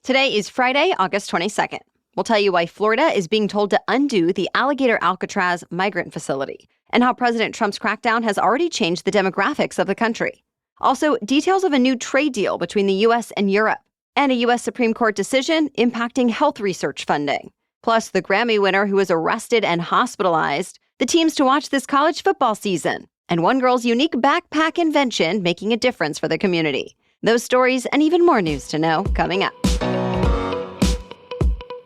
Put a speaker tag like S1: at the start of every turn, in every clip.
S1: Today is Friday, August 22nd. We'll tell you why Florida is being told to undo the Alligator Alcatraz migrant facility, and how President Trump's crackdown has already changed the demographics of the country. Also, details of a new trade deal between the U.S. and Europe, and a U.S. Supreme Court decision impacting health research funding. Plus, the Grammy winner who was arrested and hospitalized, the teams to watch this college football season, and one girl's unique backpack invention making a difference for the community. Those stories and even more news to know coming up.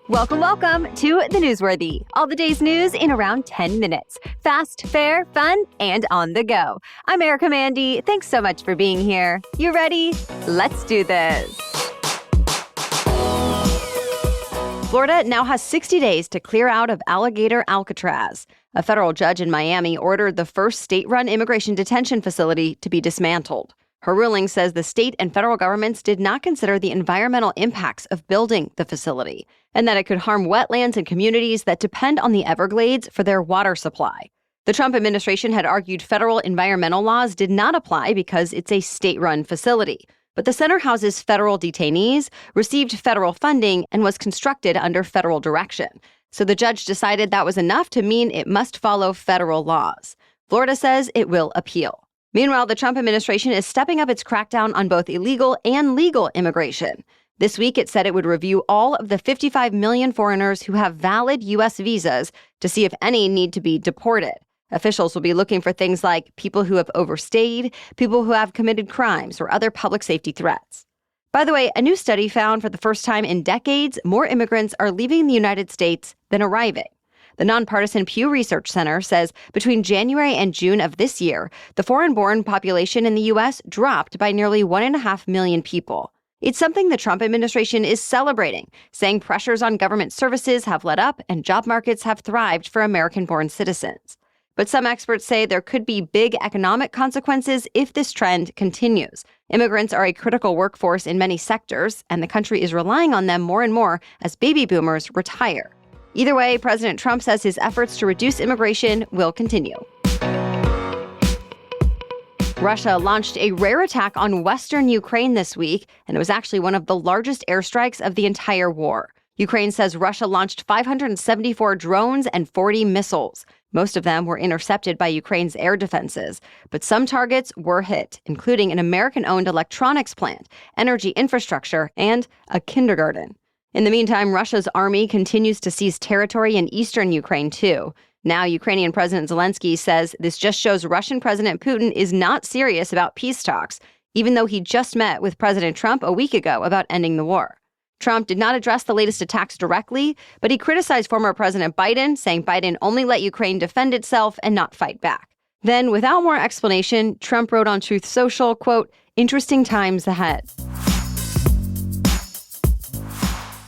S1: Welcome to The Newsworthy. All the day's news in around 10 minutes. Fast, fair, fun, and on the go. I'm Erica Mandy. Thanks so much for being here. You ready? Let's do this. Florida now has 60 days to clear out of Alligator Alcatraz. A federal judge in Miami ordered the first state-run immigration detention facility to be dismantled. Her ruling says the state and federal governments did not consider the environmental impacts of building the facility, and that it could harm wetlands and communities that depend on the Everglades for their water supply. The Trump administration had argued federal environmental laws did not apply because it's a state-run facility. But the center houses federal detainees, received federal funding, and was constructed under federal direction. So the judge decided that was enough to mean it must follow federal laws. Florida says it will appeal. Meanwhile, the Trump administration is stepping up its crackdown on both illegal and legal immigration. This week, it said it would review all of the 55 million foreigners who have valid U.S. visas to see if any need to be deported. Officials will be looking for things like people who have overstayed, people who have committed crimes, or other public safety threats. By the way, a new study found for the first time in decades, more immigrants are leaving the United States than arriving. The nonpartisan Pew Research Center says between January and June of this year, the foreign-born population in the U.S. dropped by nearly 1.5 million people. It's something the Trump administration is celebrating, saying pressures on government services have let up and job markets have thrived for American-born citizens. But some experts say there could be big economic consequences if this trend continues. Immigrants are a critical workforce in many sectors, and the country is relying on them more and more as baby boomers retire. Either way, President Trump says his efforts to reduce immigration will continue. Russia launched a rare attack on western Ukraine this week, and it was actually one of the largest airstrikes of the entire war. Ukraine says Russia launched 574 drones and 40 missiles. Most of them were intercepted by Ukraine's air defenses, but some targets were hit, including an American-owned electronics plant, energy infrastructure, and a kindergarten. In the meantime, Russia's army continues to seize territory in eastern Ukraine, too. Now, Ukrainian President Zelensky says this just shows Russian President Putin is not serious about peace talks, even though he just met with President Trump a week ago about ending the war. Trump did not address the latest attacks directly, but he criticized former President Biden, saying Biden only let Ukraine defend itself and not fight back. Then, without more explanation, Trump wrote on Truth Social, quote, "Interesting times ahead."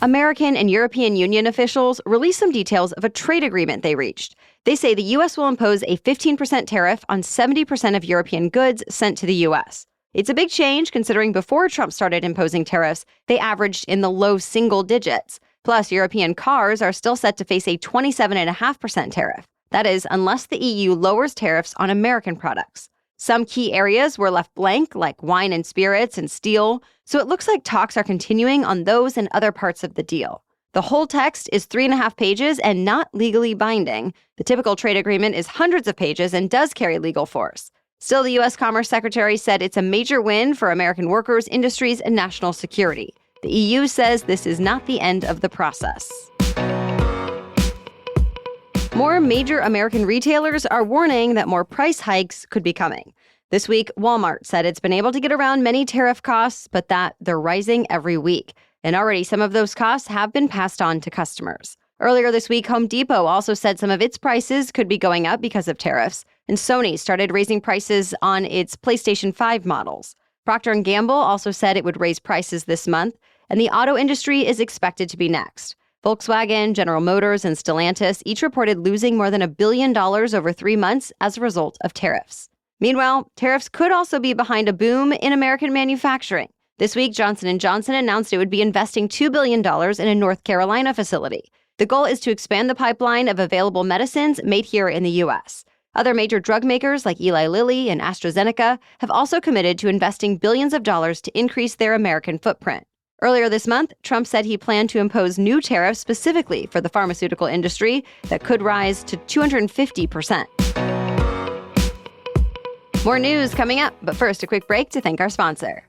S1: American and European Union officials released some details of a trade agreement they reached. They say the U.S. will impose a 15% tariff on 70% of European goods sent to the U.S. It's a big change considering before Trump started imposing tariffs, they averaged in the low single digits. Plus, European cars are still set to face a 27.5% tariff. That is, unless the EU lowers tariffs on American products. Some key areas were left blank, like wine and spirits and steel, so it looks like talks are continuing on those and other parts of the deal. The whole text is 3.5 pages and not legally binding. The typical trade agreement is hundreds of pages and does carry legal force. Still, the U.S. Commerce Secretary said it's a major win for American workers, industries, and national security. The EU says this is not the end of the process. More major American retailers are warning that more price hikes could be coming. This week, Walmart said it's been able to get around many tariff costs, but that they're rising every week. And already some of those costs have been passed on to customers. Earlier this week, Home Depot also said some of its prices could be going up because of tariffs, and Sony started raising prices on its PlayStation 5 models. Procter & Gamble also said it would raise prices this month, and the auto industry is expected to be next. Volkswagen, General Motors, and Stellantis each reported losing more than $1 billion over 3 months as a result of tariffs. Meanwhile, tariffs could also be behind a boom in American manufacturing. This week, Johnson & Johnson announced it would be investing $2 billion in a North Carolina facility. The goal is to expand the pipeline of available medicines made here in the U.S. Other major drug makers like Eli Lilly and AstraZeneca have also committed to investing billions of dollars to increase their American footprint. Earlier this month, Trump said he planned to impose new tariffs specifically for the pharmaceutical industry that could rise to 250%. More news coming up, but first, a quick break to thank our sponsor.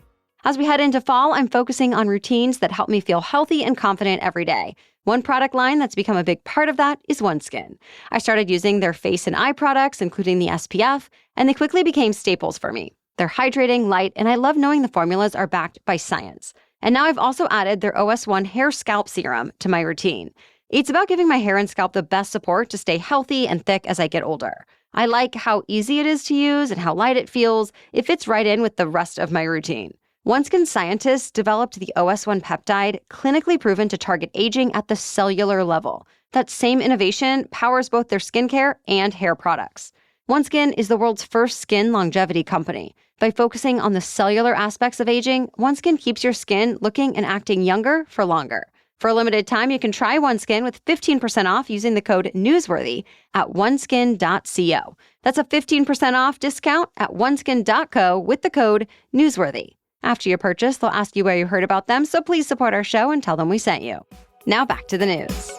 S1: As we head into fall, I'm focusing on routines that help me feel healthy and confident every day. One product line that's become a big part of that is OneSkin. I started using their face and eye products, including the SPF, and they quickly became staples for me. They're hydrating, light, and I love knowing the formulas are backed by science. And now I've also added their OS1 Hair Scalp Serum to my routine. It's about giving my hair and scalp the best support to stay healthy and thick as I get older. I like how easy it is to use and how light it feels. It fits right in with the rest of my routine. OneSkin scientists developed the OS1 peptide, clinically proven to target aging at the cellular level. That same innovation powers both their skincare and hair products. OneSkin is the world's first skin longevity company. By focusing on the cellular aspects of aging, OneSkin keeps your skin looking and acting younger for longer. For a limited time, you can try OneSkin with 15% off using the code NEWSWORTHY at oneskin.co. That's a 15% off discount at oneskin.co with the code NEWSWORTHY. After your purchase, they'll ask you where you heard about them, so please support our show and tell them we sent you. Now back to the news.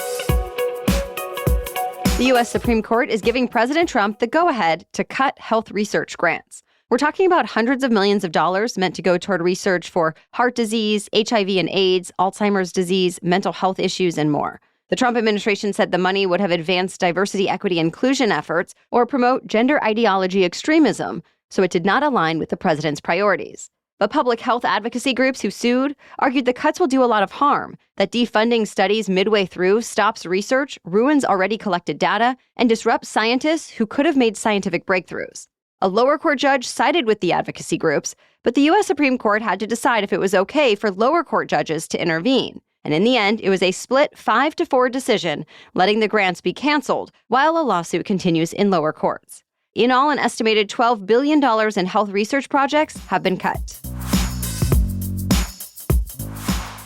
S1: The U.S. Supreme Court is giving President Trump the go-ahead to cut health research grants. We're talking about hundreds of millions of dollars meant to go toward research for heart disease, HIV and AIDS, Alzheimer's disease, mental health issues, and more. The Trump administration said the money would have advanced diversity, equity, inclusion efforts or promote gender ideology extremism, so it did not align with the president's priorities. But public health advocacy groups who sued argued the cuts will do a lot of harm, that defunding studies midway through stops research, ruins already collected data, and disrupts scientists who could have made scientific breakthroughs. A lower court judge sided with the advocacy groups, but the U.S. Supreme Court had to decide if it was okay for lower court judges to intervene. And in the end, it was a split 5-4 decision, letting the grants be canceled while a lawsuit continues in lower courts. In all, an estimated $12 billion in health research projects have been cut.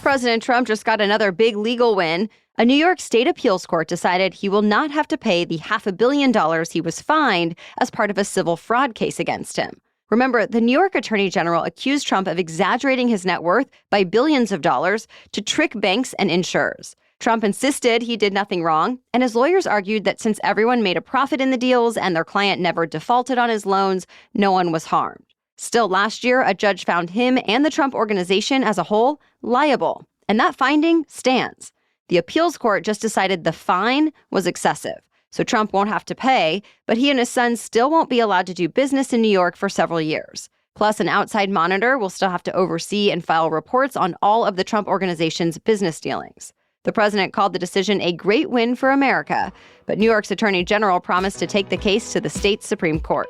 S1: President Trump just got another big legal win. A New York State appeals court decided he will not have to pay the $500 million he was fined as part of a civil fraud case against him. Remember, the New York Attorney General accused Trump of exaggerating his net worth by billions of dollars to trick banks and insurers. Trump insisted he did nothing wrong, and his lawyers argued that since everyone made a profit in the deals and their client never defaulted on his loans, no one was harmed. Still, last year, a judge found him and the Trump organization as a whole liable, and that finding stands. The appeals court just decided the fine was excessive, so Trump won't have to pay, but he and his son still won't be allowed to do business in New York for several years. Plus, an outside monitor will still have to oversee and file reports on all of the Trump organization's business dealings. The president called the decision a great win for America, but New York's Attorney General promised to take the case to the state's Supreme Court.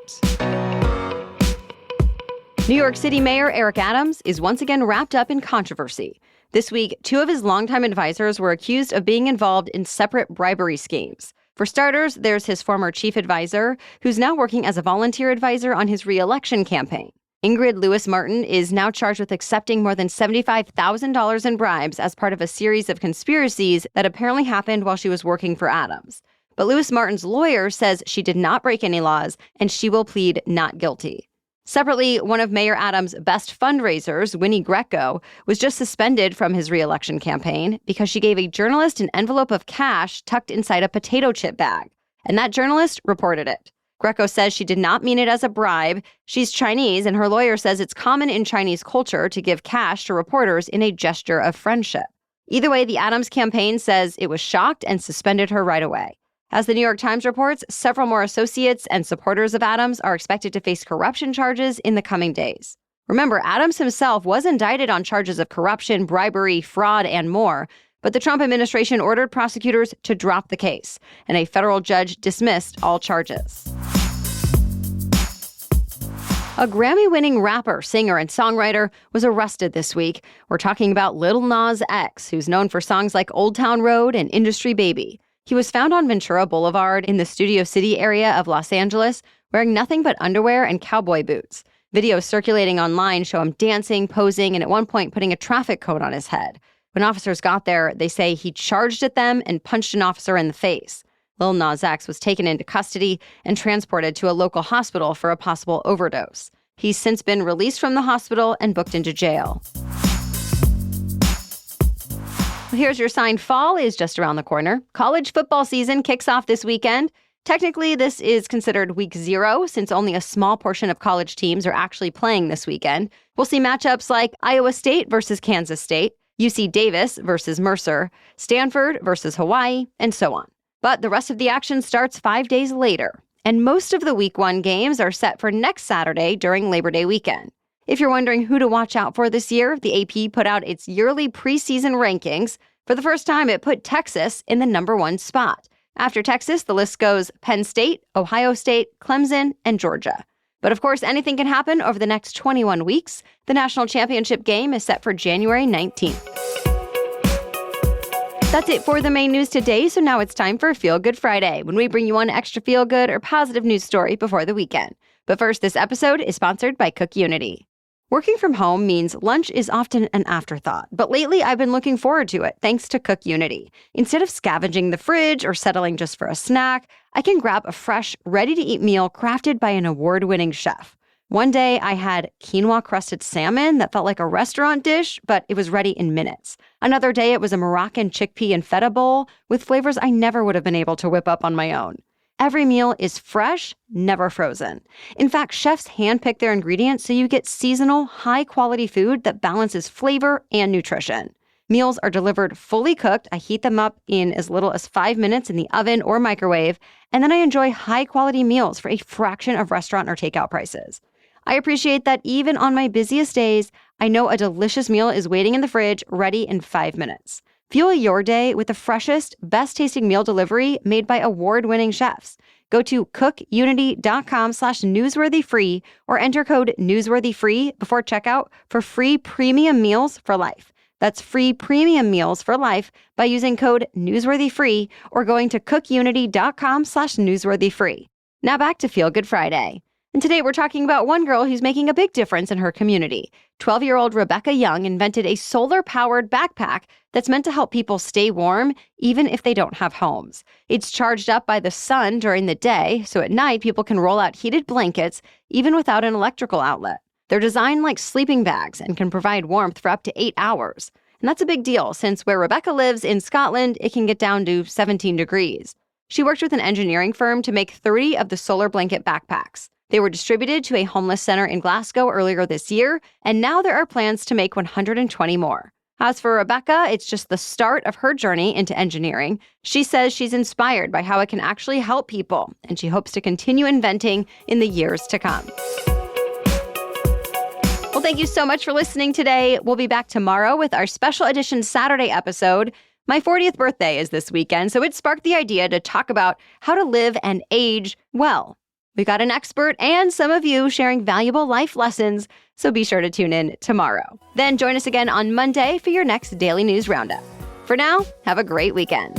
S1: New York City Mayor Eric Adams is once again wrapped up in controversy. This week, 2 of his longtime advisors were accused of being involved in separate bribery schemes. For starters, there's his former chief advisor, who's now working as a volunteer advisor on his re-election campaign. Ingrid Lewis-Martin is now charged with accepting more than $75,000 in bribes as part of a series of conspiracies that apparently happened while she was working for Adams. But Lewis-Martin's lawyer says she did not break any laws and she will plead not guilty. Separately, one of Mayor Adams' best fundraisers, Winnie Greco, was just suspended from his re-election campaign because she gave a journalist an envelope of cash tucked inside a potato chip bag. And that journalist reported it. Greco says she did not mean it as a bribe. She's Chinese, and her lawyer says it's common in Chinese culture to give cash to reporters in a gesture of friendship. Either way, the Adams campaign says it was shocked and suspended her right away. As the New York Times reports, several more associates and supporters of Adams are expected to face corruption charges in the coming days. Remember, Adams himself was indicted on charges of corruption, bribery, fraud, and more, but the Trump administration ordered prosecutors to drop the case, and a federal judge dismissed all charges. A Grammy-winning rapper, singer, and songwriter was arrested this week. We're talking about Lil Nas X, who's known for songs like Old Town Road and Industry Baby. He was found on Ventura Boulevard in the Studio City area of Los Angeles, wearing nothing but underwear and cowboy boots. Videos circulating online show him dancing, posing, and at one point putting a traffic cone on his head. When officers got there, they say he charged at them and punched an officer in the face. Lil Nas X was taken into custody and transported to a local hospital for a possible overdose. He's since been released from the hospital and booked into jail. Here's your sign: fall is just around the corner. College football season kicks off this weekend. Technically, this is considered week 0 since only a small portion of college teams are actually playing this weekend. We'll see matchups like Iowa State versus Kansas State, UC Davis versus Mercer, Stanford versus Hawaii, and so on. But the rest of the action starts 5 days later, and most of the week 1 games are set for next Saturday during Labor Day weekend. If you're wondering who to watch out for this year, the AP put out its yearly preseason rankings. For the first time, it put Texas in the number 1 spot. After Texas, the list goes Penn State, Ohio State, Clemson, and Georgia. But of course, anything can happen over the next 21 weeks. The national championship game is set for January 19th. That's it for the main news today, so now it's time for Feel Good Friday, when we bring you one extra feel-good or positive news story before the weekend. But first, this episode is sponsored by Cook Unity. Working from home means lunch is often an afterthought, but lately I've been looking forward to it thanks to Cook Unity. Instead of scavenging the fridge or settling just for a snack, I can grab a fresh, ready-to-eat meal crafted by an award-winning chef. One day I had quinoa-crusted salmon that felt like a restaurant dish, but it was ready in minutes. Another day it was a Moroccan chickpea and feta bowl with flavors I never would have been able to whip up on my own. Every meal is fresh, never frozen. In fact, chefs handpick their ingredients so you get seasonal, high-quality food that balances flavor and nutrition. Meals are delivered fully cooked. I heat them up in as little as 5 minutes in the oven or microwave, and then I enjoy high-quality meals for a fraction of restaurant or takeout prices. I appreciate that even on my busiest days, I know a delicious meal is waiting in the fridge, ready in 5 minutes. Fuel your day with the freshest, best-tasting meal delivery made by award-winning chefs. Go to cookunity.com/newsworthyfree or enter code newsworthyfree before checkout for free premium meals for life. That's free premium meals for life by using code newsworthyfree or going to cookunity.com/newsworthyfree. Now back to Feel Good Friday. And today we're talking about one girl who's making a big difference in her community. 12-year-old Rebecca Young invented a solar-powered backpack that's meant to help people stay warm even if they don't have homes. It's charged up by the sun during the day, so at night people can roll out heated blankets even without an electrical outlet. They're designed like sleeping bags and can provide warmth for up to 8 hours. And that's a big deal since where Rebecca lives in Scotland, it can get down to 17 degrees. She worked with an engineering firm to make 30 of the solar blanket backpacks. They were distributed to a homeless center in Glasgow earlier this year, and now there are plans to make 120 more. As for Rebecca, it's just the start of her journey into engineering. She says she's inspired by how it can actually help people, and she hopes to continue inventing in the years to come. Well, thank you so much for listening today. We'll be back tomorrow with our special edition Saturday episode. My 40th birthday is this weekend, so it sparked the idea to talk about how to live and age well. We got an expert and some of you sharing valuable life lessons, so be sure to tune in tomorrow. Then join us again on Monday for your next Daily News Roundup. For now, have a great weekend.